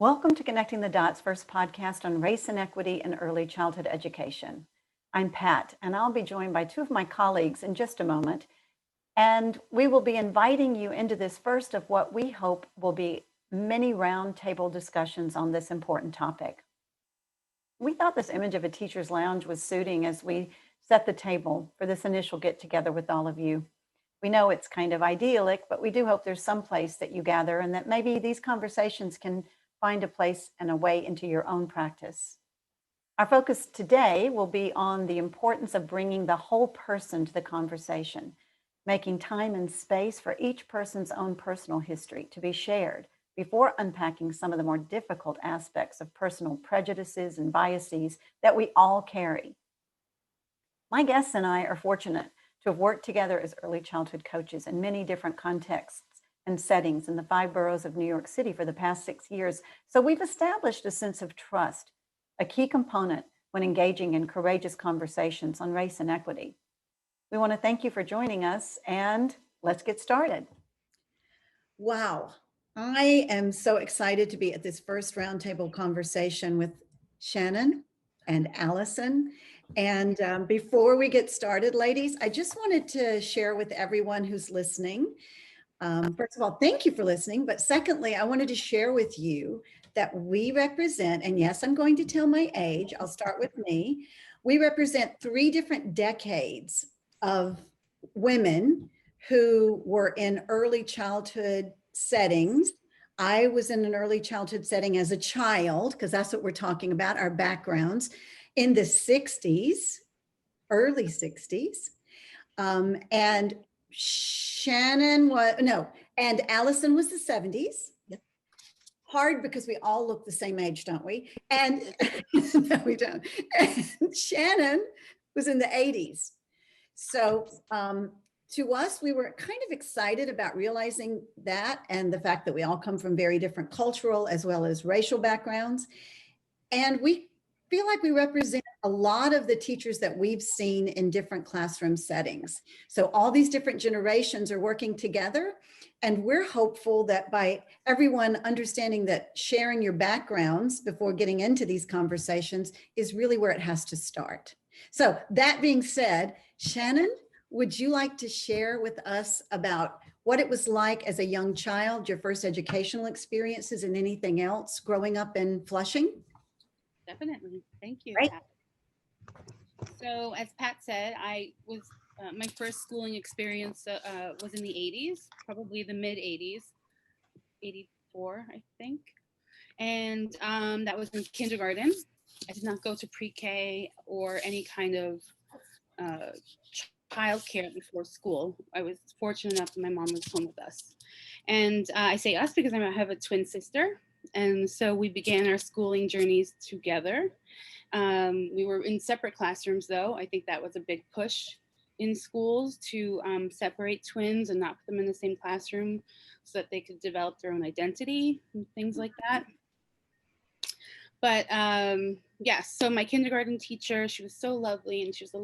Welcome to Connecting the Dots, first podcast on race and equity in early childhood education. I'm Pat, and I'll be joined by two of my colleagues in just a moment. And we will be inviting you into this first of what we hope will be many roundtable discussions on this important topic. We thought this image of a teacher's lounge was suiting as we set the table for this initial get together with all of you. We know it's kind of idyllic, but we do hope there's some place that you gather and that maybe these conversations can find a place and a way into your own practice. Our focus today will be on the importance of bringing the whole person to the conversation, making time and space for each person's own personal history to be shared before unpacking some of the more difficult aspects of personal prejudices and biases that we all carry. My guests and I are fortunate to have worked together as early childhood coaches in many different contexts and settings in the 5 boroughs of New York City for the past 6 years. So we've established a sense of trust, a key component when engaging in courageous conversations on race and equity. We want to thank you for joining us, and let's get started. Wow. I am so excited to be at this first roundtable conversation with Shannon and Allison. And before we get started, ladies, I just wanted to share with everyone who's listening. First of all, thank you for listening. But secondly, I wanted to share with you that we represent, and yes, I'm going to tell my age. I'll start with me. We represent 3 different decades of women who were in early childhood settings. I was in an early childhood setting as a child, because that's what we're talking about, our backgrounds, in the 60s, early 60s. And Shannon was, no, and Allison was the 70s. Yep. Hard because we all look the same age, don't we? And no, we don't. And Shannon was in the 80s. So to us, we were kind of excited about realizing that and the fact that we all come from very different cultural as well as racial backgrounds. And we feel like we represent a lot of the teachers that we've seen in different classroom settings. So all these different generations are working together. And we're hopeful that by everyone understanding that sharing your backgrounds before getting into these conversations is really where it has to start. So that being said, Shannon, would you like to share with us about what it was like as a young child, your first educational experiences, and anything else growing up in Flushing? Definitely. Thank you, Right. Pat. So, as Pat said, I was my first schooling experience was in the 80s, probably the mid 80s, 84, I think. And that was in kindergarten. I did not go to pre-K or any kind of uh, childcare before school. I was fortunate enough that my mom was home with us. And I say us because I have a twin sister. And so we began our schooling journeys together. We were in separate classrooms, though. I think that was a big push in schools to separate twins and not put them in the same classroom so that they could develop their own identity and things like that. But yes, so my kindergarten teacher, she was so lovely, and she was a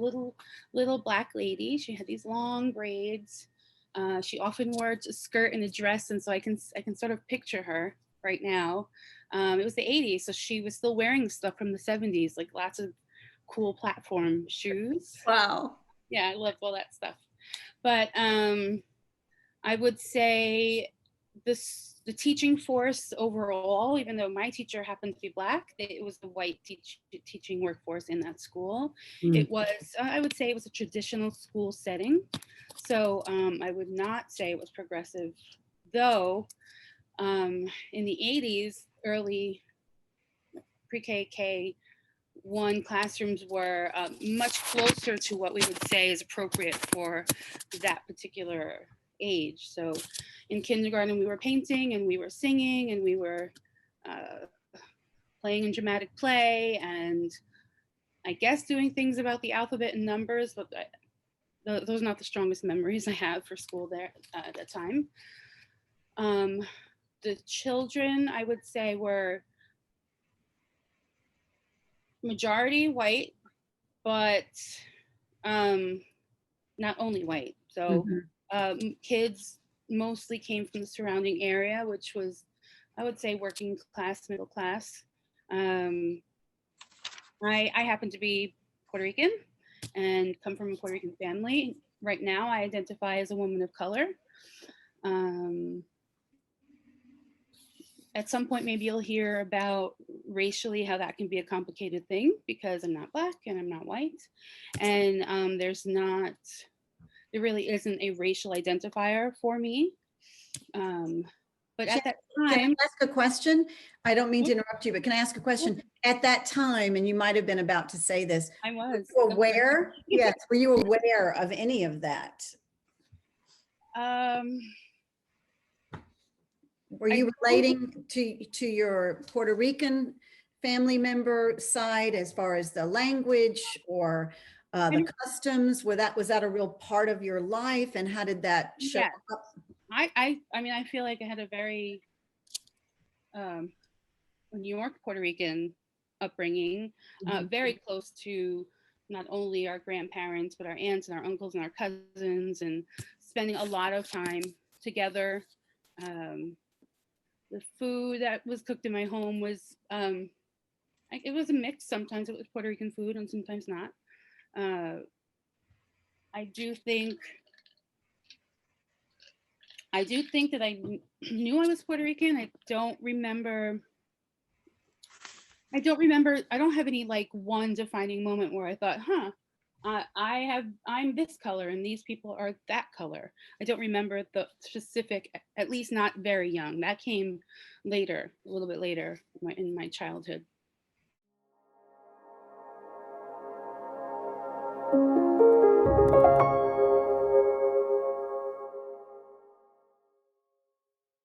little black lady. She had these long braids. She often wore a skirt and a dress, and so I can sort of picture her right now. It was the 80s, so she was still wearing stuff from the 70s, like lots of cool platform shoes. Wow. Yeah, I loved all that stuff. But I would say the teaching force overall, even though my teacher happened to be black, it was the white teaching workforce in that school. It was, I would say it was a traditional school setting. So I would not say it was progressive, though in the 80s, early pre-K, K1 classrooms were much closer to what we would say is appropriate for that particular age. So in kindergarten, we were painting and we were singing and we were playing in dramatic play and I guess doing things about the alphabet and numbers, but those are not the strongest memories I have for school there at that time. The children, I would say, were majority white, but not only white. So kids mostly came from the surrounding area, which was I would say working class, middle class. Um, I happen to be Puerto Rican and come from a Puerto Rican family. Right now, I identify as a woman of color. Um, at some point, maybe you'll hear about racially how that can be a complicated thing because I'm not Black and I'm not white. And there really isn't a racial identifier for me. But at that Can I time, ask a question? I don't mean to Mhm. interrupt you, but can I ask a question? At that time, and you might have been about to say this, I was. were you aware? Yes, were you aware of any of that? Um, Were I you relating to your Puerto Rican family member side as far as the language or the I'm- customs? Was that a real part of your life, and how did that show yes. up? I mean, I feel like I had a very um, New York Puerto Rican upbringing, Mhm. very close to not only our grandparents but our aunts and our uncles and our cousins, and spending a lot of time together. Um, the food that was cooked in my home was it was a mix. Sometimes it was Puerto Rican food and sometimes not. Uh, I do think that knew I was Puerto Rican. I don't remember. I don't have any like one defining moment where I thought, huh, I'm this color and these people are that color. I don't remember the specific, at least not very young. That came later, a little bit later in my childhood.